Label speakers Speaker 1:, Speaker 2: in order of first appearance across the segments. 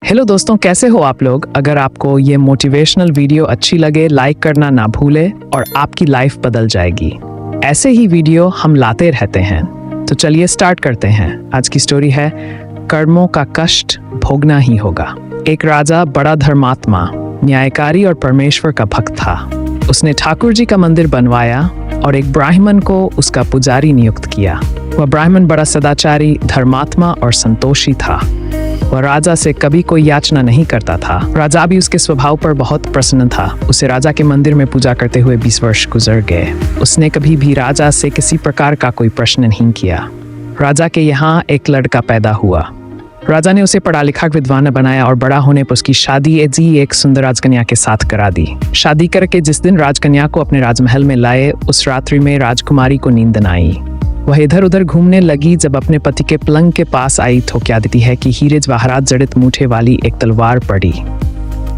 Speaker 1: Hello दोस्तों, कैसे हो आप लोग। अगर आपको ये मोटिवेशनल वीडियो अच्छी लगे, लाइक करना ना भूले और आपकी लाइफ बदल जाएगी। ऐसे ही वीडियो हम लाते रहते हैं। तो चलिए स्टार्ट करते हैं। आज की स्टोरी है कर्मों का कष्ट भोगना ही होगा। एक राजा बड़ा धर्मात्मा, न्यायकारी और परमेश्वर का भक्त था। उसने ठाकुर जी का मंदिर बनवाया और एक ब्राह्मण को उसका पुजारी नियुक्त किया। वह ब्राह्मण बड़ा सदाचारी, धर्मात्मा और संतोषी था। वह राजा से कभी कोई याचना नहीं करता था। राजा भी उसके स्वभाव पर बहुत प्रसन्न था। उसे राजा के मंदिर में पूजा करते हुए 20 वर्ष गुजर गए। उसने कभी भी राजा से किसी प्रकार का कोई प्रश्न नहीं किया। राजा के यहाँ एक लड़का पैदा हुआ। राजा ने उसे पढ़ा लिखा विद्वान बनाया और बड़ा होने पर उसकी शादी एक सुंदर राजकन्या के साथ करा दी। शादी करके जिस दिन राजकन्या को अपने राजमहल में लाए, उस रात्रि में राजकुमारी को नींद न आई। वह इधर उधर घूमने लगी। जब अपने पति के पलंग के पास आई तो क्या देती है कि हीरे जवाहरात जड़ित मूठे वाली एक तलवार पड़ी।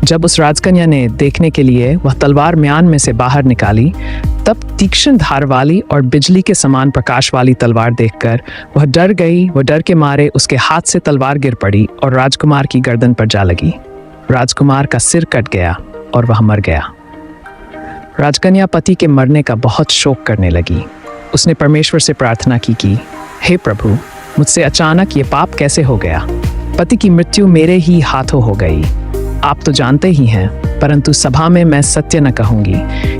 Speaker 1: जब उस राजकन्या ने देखने के लिए वह तलवार म्यान में से बाहर निकाली, तब तीक्ष्ण धार वाली और बिजली के समान प्रकाश वाली तलवार देखकर वह डर गई। वह डर के मारे उसके हाथ से तलवार गिर पड़ी और राजकुमार की गर्दन पर जा लगी। राजकुमार का सिर कट गया और वह मर गया। राजकन्या पति के मरने का बहुत शोक करने लगी। उसने परमेश्वर से प्रार्थना की कि हे प्रभु, मुझसे अचानक ये पाप कैसे हो गया। पति की मृत्यु मेरे ही हाथों हो गई। आप तो जानते ही हैं, परंतु सभा में मैं सत्य न कहूंगी,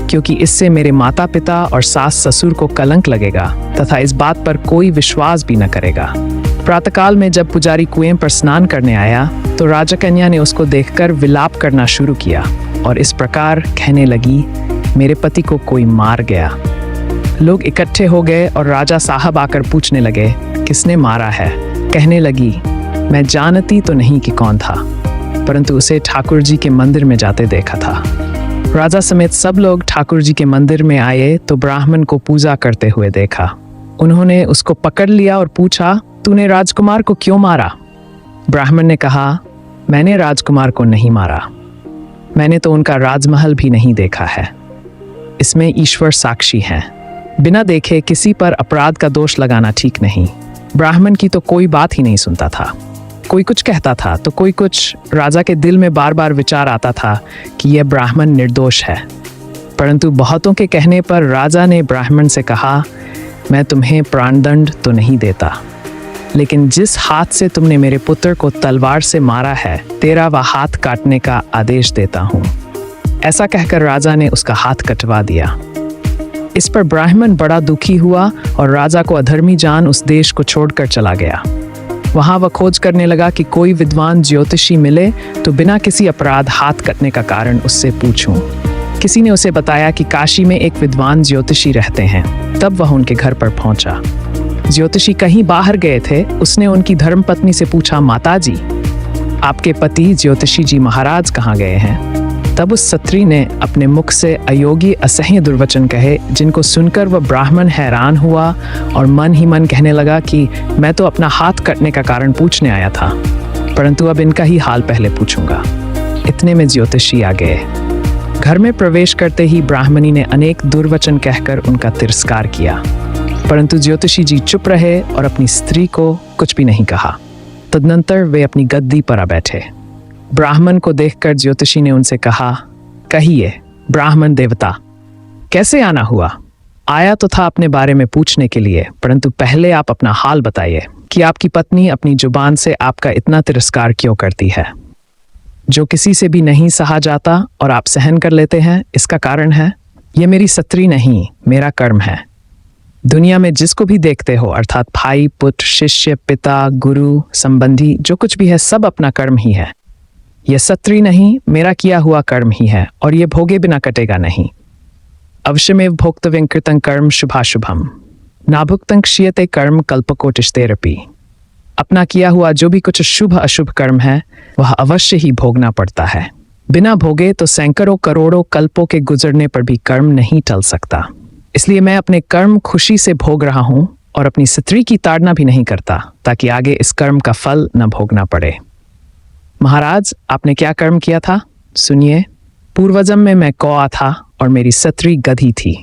Speaker 1: क्योंकि इससे मेरे माता पिता और सास ससुर को कलंक लगेगा तथा इस बात पर कोई विश्वास भी न करेगा। प्रातःकाल में जब पुजारी कुएं पर स्नान करने आया तो राजकन्या ने उसको देखकर विलाप करना शुरू किया और इस प्रकार कहने लगी, मेरे पति को कोई मार गया। लोग इकट्ठे हो गए और राजा साहब आकर पूछने लगे, किसने मारा है। कहने लगी, मैं जानती तो नहीं कि कौन था, परंतु उसे ठाकुर जी के मंदिर में जाते देखा था। राजा समेत सब लोग ठाकुर जी के मंदिर में आए तो ब्राह्मण को पूजा करते हुए देखा। उन्होंने उसको पकड़ लिया और पूछा, तूने राजकुमार को क्यों मारा। ब्राह्मण ने कहा, मैंने राजकुमार को नहीं मारा। मैंने तो उनका राजमहल भी नहीं देखा है। इसमें ईश्वर साक्षी है। बिना देखे किसी पर अपराध का दोष लगाना ठीक नहीं। ब्राह्मण की तो कोई बात ही नहीं सुनता था। कोई कुछ कहता था तो कोई कुछ। राजा के दिल में बार बार विचार आता था कि यह ब्राह्मण निर्दोष है, परंतु बहुतों के कहने पर राजा ने ब्राह्मण से कहा, मैं तुम्हें प्राणदंड तो नहीं देता, लेकिन जिस हाथ से तुमने मेरे पुत्र को तलवार से मारा है, तेरा वह हाथ काटने का आदेश देता हूँ। ऐसा कहकर राजा ने उसका हाथ कटवा दिया। इस पर ब्राह्मण बड़ा दुखी हुआ और राजा को अधर्मी जान उस देश को छोड़कर चला गया। वहां वह खोज करने लगा कि कोई विद्वान ज्योतिषी मिले तो बिना किसी अपराध हाथ कटने का कारण उससे पूछूं। किसी ने उसे बताया कि काशी में एक विद्वान ज्योतिषी रहते हैं। तब वह उनके घर पर पहुंचा। ज्योतिषी कहीं बाहर गए थे। उसने उनकी धर्मपत्नी से पूछा, माताजी, आपके पति ज्योतिषी जी महाराज कहाँ गए हैं। तब उस स्त्री ने अपने मुख से अयोग्य असह्य दुर्वचन कहे, जिनको सुनकर वह ब्राह्मण हैरान हुआ और मन ही मन कहने लगा कि मैं तो अपना हाथ कटने का कारण पूछने आया था, परंतु अब इनका ही हाल पहले पूछूंगा। इतने में ज्योतिषी आ गए। घर में प्रवेश करते ही ब्राह्मणी ने अनेक दुर्वचन कहकर उनका तिरस्कार किया, परंतु ज्योतिषी जी चुप रहे और अपनी स्त्री को कुछ भी नहीं कहा। तदनंतर वे अपनी गद्दी पर आ बैठे। ब्राह्मण को देखकर ज्योतिषी ने उनसे कहा, कहिए ब्राह्मण देवता, कैसे आना हुआ। आया तो था अपने बारे में पूछने के लिए, परंतु पहले आप अपना हाल बताइए कि आपकी पत्नी अपनी जुबान से आपका इतना तिरस्कार क्यों करती है। जो किसी से भी नहीं सहा जाता और आप सहन कर लेते हैं, इसका कारण है, ये मेरी स्त्री नहीं, मेरा कर्म है। दुनिया में जिसको भी देखते हो, अर्थात भाई, पुत्र, शिष्य, पिता, गुरु, संबंधी, जो कुछ भी है, सब अपना कर्म ही है। यह स्त्री नहीं, मेरा किया हुआ कर्म ही है और यह भोगे बिना कटेगा नहीं। अवश्यमेव भोक्तव्यं कृतं कर्म शुभाशुभम नाभुक्तं क्षीयते कर्म कल्पकोटिष्टेरपि। अपना किया हुआ जो भी कुछ शुभ अशुभ कर्म है, वह अवश्य ही भोगना पड़ता है। बिना भोगे तो सैकड़ों करोड़ों कल्पों के गुजरने पर भी कर्म नहीं टल सकता। इसलिए मैं अपने कर्म खुशी से भोग रहा हूँ और अपनी स्त्री की ताड़ना भी नहीं करता, ताकि आगे इस कर्म का फल न भोगना पड़े। महाराज, आपने क्या कर्म किया था, सुनिए। पूर्वजन्म में मैं कौआ था और मेरी स्त्री गधी थी।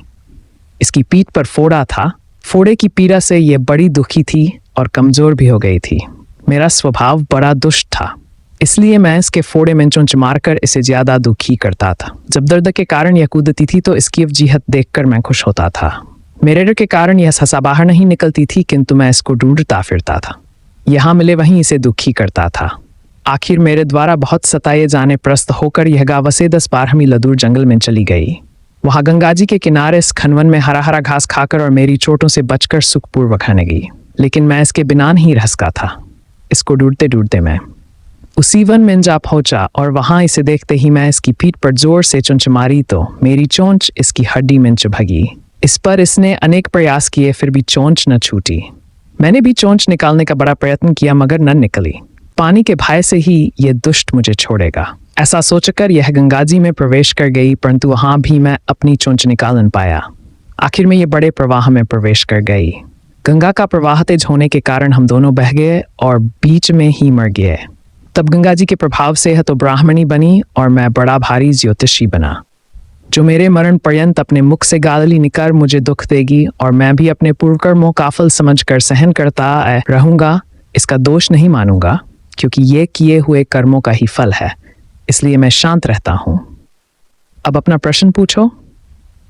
Speaker 1: इसकी पीठ पर फोड़ा था। फोड़े की पीड़ा से ये बड़ी दुखी थी और कमजोर भी हो गई थी। मेरा स्वभाव बड़ा दुष्ट था। इसलिए मैं इसके फोड़े में चोंच मारकर इसे ज्यादा दुखी करता था। जब दर्द के कारण यह कूदती थी तो इसकी वजीहत देखकर मैं खुश होता था। मेरे डर के कारण यह ससा बाहर नहीं निकलती थी, किंतु मैं इसको ढूंढता फिरता था। यहाँ मिले वहीं इसे दुखी करता था। आखिर मेरे द्वारा बहुत सताए जाने प्रस्त होकर यह गावसे 10-12 मील दूर जंगल में चली गई। वहां गंगा जी के किनारे इस खनवन में हरा हरा घास खाकर और मेरी चोटों से बचकर सुखपूर्वक रहने गई। लेकिन मैं इसके बिना नहीं रह सका था। इसको ढूंढते ढूंढते मैं उसी वन में जा पहुंचा और वहां इसे देखते ही मैं इसकी पीठ पर जोर से चोंच मारी तो मेरी चोंच इसकी हड्डी में चुभगी। इस पर इसने अनेक प्रयास किए, फिर भी चोंच न छूटी। मैंने भी चोंच निकालने का बड़ा प्रयत्न किया, मगर न निकली। पानी के भय से ही ये दुष्ट मुझे छोड़ेगा, ऐसा सोचकर यह गंगा जी में प्रवेश कर गई, परंतु वहां भी मैं अपनी चोंच निकाल न पाया। आखिर में ये बड़े प्रवाह में प्रवेश कर गई। गंगा का प्रवाह तेज होने के कारण हम दोनों बह गए और बीच में ही मर गए। तब गंगा जी के प्रभाव से है तो ब्राह्मणी बनी और मैं बड़ा भारी ज्योतिषी बना, जो मेरे मरण पर्यंत अपने मुख से गाली निकाल मुझे दुख देगी, और मैं भी अपने पूर्व कर्मों का फल समझकर सहन करता रहूंगा। इसका दोष नहीं मानूंगा, क्योंकि ये किए हुए कर्मों का ही फल है, इसलिए मैं शांत रहता हूं। अब अपना प्रश्न पूछो।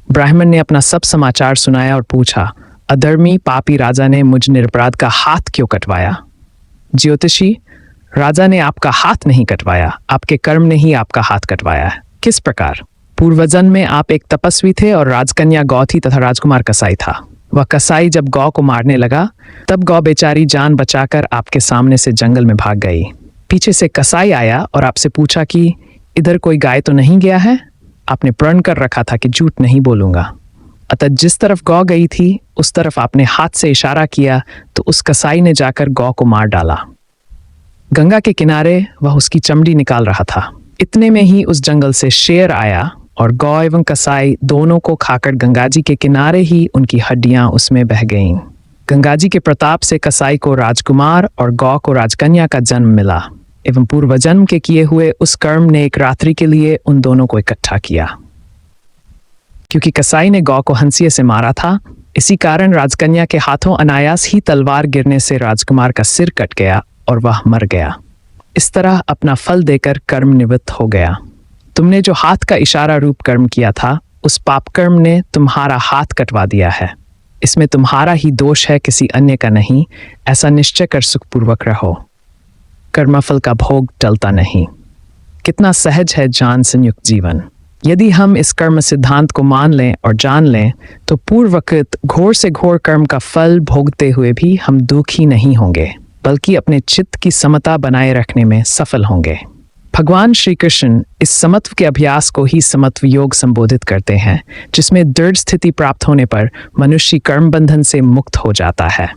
Speaker 1: ब्राह्मण ने अपना सब समाचार सुनाया और पूछा, अधर्मी पापी राजा ने मुझ निरपराध का हाथ क्यों कटवाया? ज्योतिषी, राजा ने आपका हाथ नहीं कटवाया, आपके कर्म ने ही आपका हाथ कटवाया है। किस प्रकार? पूर्वजन्म में आप एक तपस्वी थे और राजकन्या गौ थी तथा राजकुमार कसाई था। वह कसाई जब गौ को मारने लगा तब गौ बेचारी जान बचाकर आपके सामने से जंगल में भाग गई। पीछे से कसाई आया और आपसे पूछा कि इधर कोई गाय तो नहीं गया है? आपने प्रण कर रखा था कि झूठ नहीं बोलूंगा। अतः जिस तरफ गौ गई थी उस तरफ आपने हाथ से इशारा किया तो उस कसाई ने जाकर गौ को मार डाला। गंगा के किनारे वह उसकी चमड़ी निकाल रहा था। इतने में ही उस जंगल से शेर आया और गौ एवं कसाई दोनों को खाकर गंगा जी के किनारे ही उनकी हड्डियां उसमें बह गईं। गंगा जी के प्रताप से कसाई को राजकुमार और गौ को राजकन्या का जन्म मिला, एवं पूर्व जन्म के किए हुए उस कर्म ने एक रात्रि के लिए उन दोनों को इकट्ठा किया। क्योंकि कसाई ने गौ को हंसिए से मारा था, इसी कारण राजकन्या के हाथों अनायास ही तलवार गिरने से राजकुमार का सिर कट गया और वह मर गया। इस तरह अपना फल देकर कर्म निवृत्त हो गया। तुमने जो हाथ का इशारा रूप कर्म किया था, उस पाप कर्म ने तुम्हारा हाथ कटवा दिया है। इसमें तुम्हारा ही दोष है, किसी अन्य का नहीं। ऐसा निश्चय कर सुखपूर्वक रहो। कर्मफल का भोग टलता नहीं। कितना सहज है जान संयुक्त जीवन। यदि हम इस कर्म सिद्धांत को मान लें और जान लें तो पूर्वकृत घोर से घोर कर्म का फल भोगते हुए भी हम दुखी नहीं होंगे, बल्कि अपने चित्त की समता बनाए रखने में सफल होंगे। भगवान श्री कृष्ण इस समत्व के अभ्यास को ही समत्व योग संबोधित करते हैं, जिसमें दृढ़ स्थिति प्राप्त होने पर मनुष्य कर्म बंधन से मुक्त हो जाता है।